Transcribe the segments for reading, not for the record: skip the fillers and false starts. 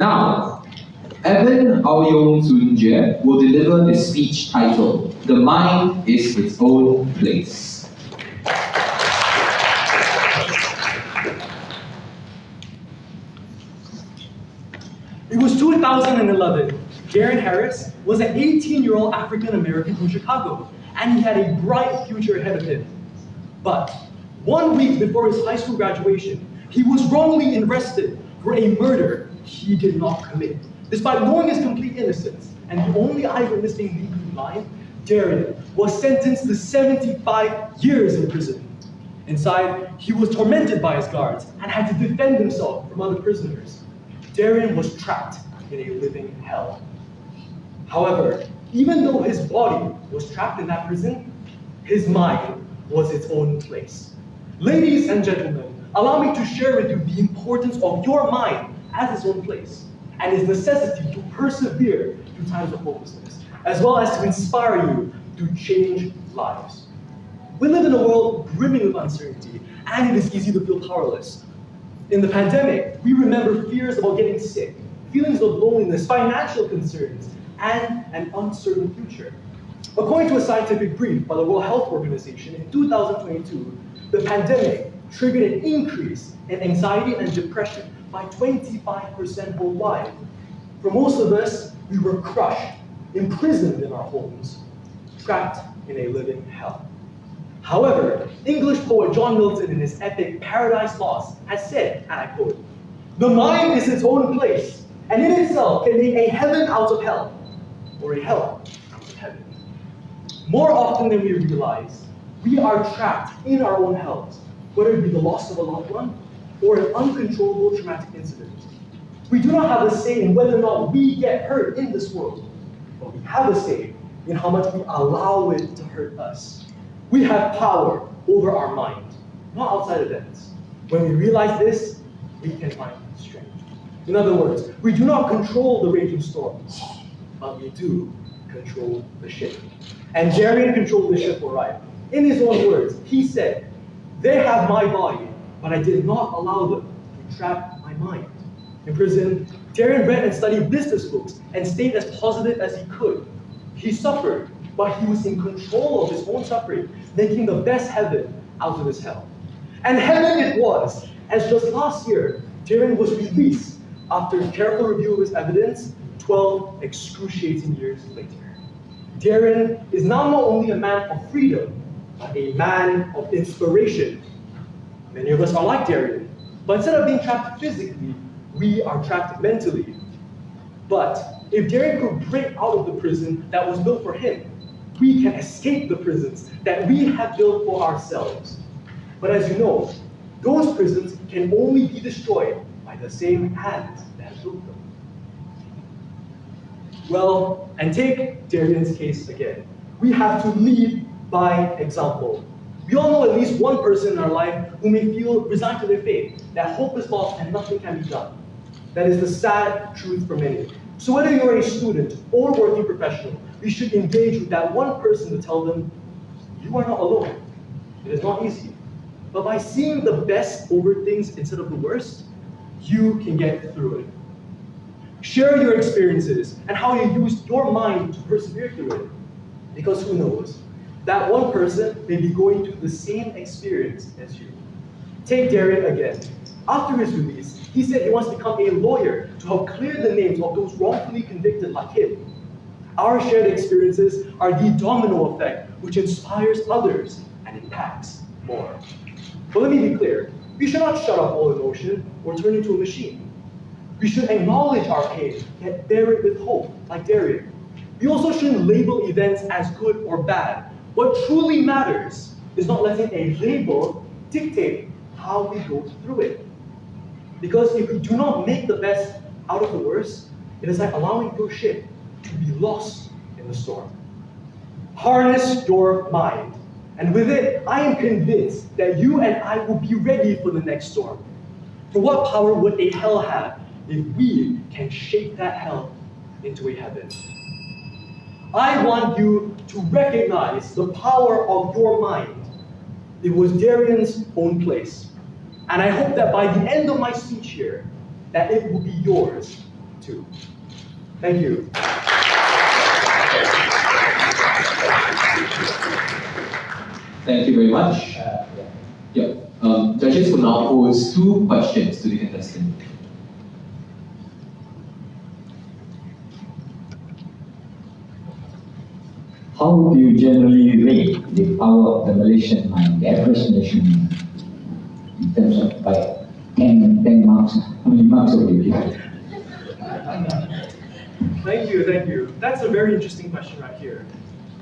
Now, Evan Au-Yong will deliver the speech titled, "The Mind is Its Own Place." It was 2011. Darren Harris was an 18-year-old African-American from Chicago, and he had a bright future ahead of him. But 1 week before his high school graduation, he was wrongly arrested for a murder he did not commit. Despite knowing his complete innocence and the only eyewitness being legally blind, Darren was sentenced to 75 years in prison. Inside, he was tormented by his guards and had to defend himself from other prisoners. Darren was trapped in a living hell. However, even though his body was trapped in that prison, his mind was its own place. Ladies and gentlemen, allow me to share with you the importance of your mind as its own place and its necessity to persevere through times of hopelessness, as well as to inspire you to change lives. We live in a world brimming with uncertainty, and it is easy to feel powerless. In the pandemic, we remember fears about getting sick, feelings of loneliness, financial concerns, and an uncertain future. According to a scientific brief by the World Health Organization in 2022, the pandemic triggered an increase in anxiety and depression by 25% worldwide. For most of us, we were crushed, imprisoned in our homes, trapped in a living hell. However, English poet John Milton in his epic Paradise Lost has said, and I quote, "The mind is its own place, and in itself can make a heaven out of hell, or a hell out of heaven." More often than we realize, we are trapped in our own hells, whether it be the loss of a loved one or an uncontrollable traumatic incident. We do not have a say in whether or not we get hurt in this world, but we have a say in how much we allow it to hurt us. We have power over our mind, not outside events. When we realize this, we can find strength. In other words, we do not control the raging storms, but we do control the ship. And Darren controlled the ship all right. In his own words, he said, "They have my body, but I did not allow them to trap my mind." In prison, Darren read and studied business books and stayed as positive as he could. He suffered, but he was in control of his own suffering, making the best heaven out of his hell. And heaven it was, as just last year, Darren was released after careful review of his evidence 12 excruciating years later. Darren is now not only a man of freedom, but a man of inspiration. Many of us are like Darren, but instead of being trapped physically, we are trapped mentally. But if Darren could break out of the prison that was built for him, we can escape the prisons that we have built for ourselves. But as you know, those prisons can only be destroyed by the same hands that built them. Well, and take Darren's case again. We have to lead by example. We all know at least one person in our life who may feel resigned to their fate, that hope is lost and nothing can be done. That is the sad truth for many. So whether you're a student or working professional, we should engage with that one person to tell them, you are not alone. It is not easy. But by seeing the best over things instead of the worst, you can get through it. Share your experiences and how you used your mind to persevere through it. Because who knows, that one person may be going through the same experience as you. Take Darren again. After his release, he said he wants to become a lawyer to help clear the names of those wrongfully convicted like him. Our shared experiences are the domino effect which inspires others and impacts more. But let me be clear, we should not shut off all emotion or turn into a machine. We should acknowledge our pain, yet bear it with hope, like Darren. We also shouldn't label events as good or bad. What truly matters is not letting a label dictate how we go through it. Because if we do not make the best out of the worst, it is like allowing your ship to be lost in the storm. Harness your mind. And with it, I am convinced that you and I will be ready for the next storm. For what power would a hell have if we can shape that hell into a heaven? I want you to recognize the power of your mind. It was Darren's own place. And I hope that by the end of my speech here, that it will be yours too. Thank you. Thank you very much. Yeah. Judges will now pose 2 questions to the contestant. How do you generally rate the power of the Malaysian mind, the average Malaysian mind, in terms of like 10 marks? How many marks would you give? Thank you. That's a very interesting question right here.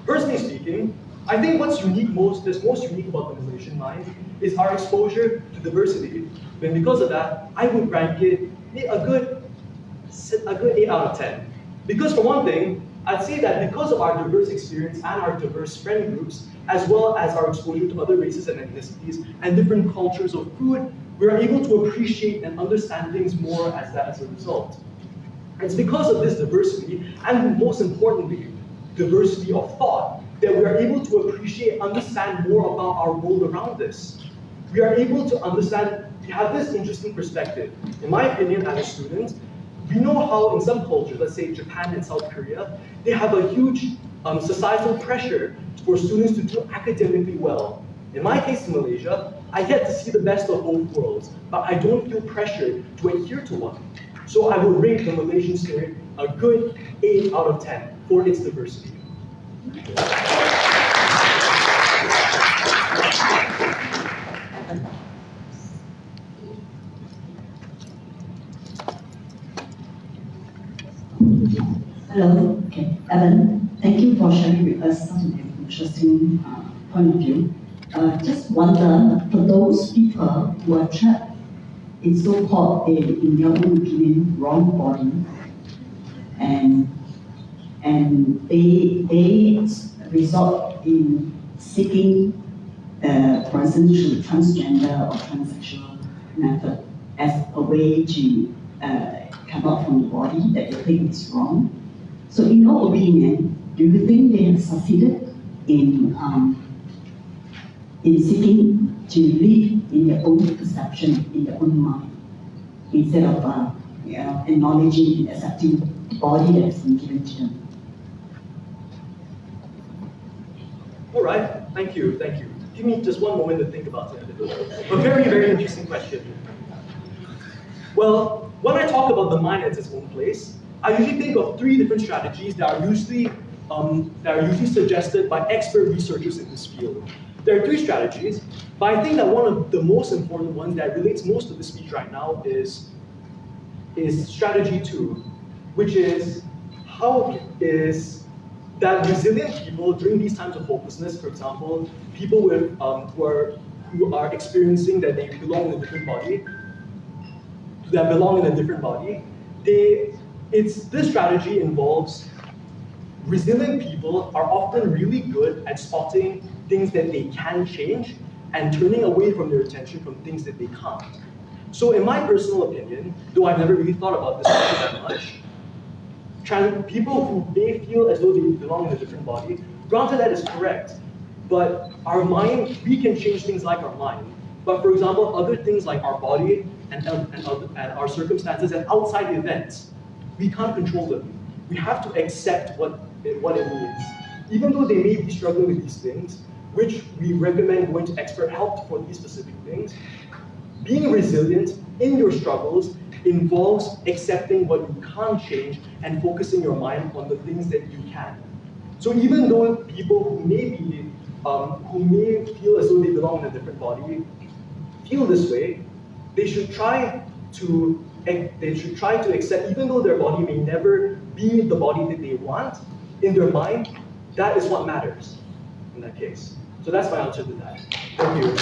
Personally speaking, I think what's most unique about the Malaysian mind is our exposure to diversity. And because of that, I would rank it a good 8 out of 10. Because for one thing, I'd say that because of our diverse experience and our diverse friend groups, as well as our exposure to other races and ethnicities and different cultures of food, we are able to appreciate and understand things more as a result. It's because of this diversity, and most importantly, diversity of thought, that we are able to appreciate, understand more about our world around us. We are able to understand, we have this interesting perspective. In my opinion, as a student, we know how in some cultures, let's say Japan and South Korea, they have a huge societal pressure for students to do academically well. In my case in Malaysia, I get to see the best of both worlds, but I don't feel pressured to adhere to one. So I would rate the Malaysian spirit a good 8 out of 10 for its diversity. Hello, okay, Evan, thank you for sharing with us such an interesting point of view. Just wonder, for those people who are trapped in so-called, in their own opinion, wrong body, and they resort in seeking, for instance, through transgender or transsexual method as a way to come out from the body that they think is wrong. So in your opinion, do you think they have succeeded in seeking to live in their own perception, in their own mind, instead of acknowledging and accepting the body that has been given to them? All right, thank you. Give me just one moment to think about it. A very, very interesting question. Well, when I talk about the mind as its own place, I usually think of 3 different strategies that are usually suggested by expert researchers in this field. There are 3 strategies, but I think that one of the most important ones that relates most to the speech right now is strategy 2, which is how is that resilient people during these times of hopelessness, for example, people with who are experiencing that they belong in a different body, this strategy involves resilient people are often really good at spotting things that they can change and turning away from their attention from things that they can't. So in my personal opinion, though I've never really thought about this that much, people who may feel as though they belong in a different body, granted that is correct, but our mind, we can change things like our mind. But for example, other things like our body and our circumstances and outside events, we can't control them. We have to accept what it means. Even though they may be struggling with these things, which we recommend going to expert help for these specific things, being resilient in your struggles involves accepting what you can't change and focusing your mind on the things that you can. So even though people who may feel as though they belong in a different body feel this way, they should try to accept, even though their body may never be the body that they want, in their mind, that is what matters in that case. So that's my answer to that. Thank you.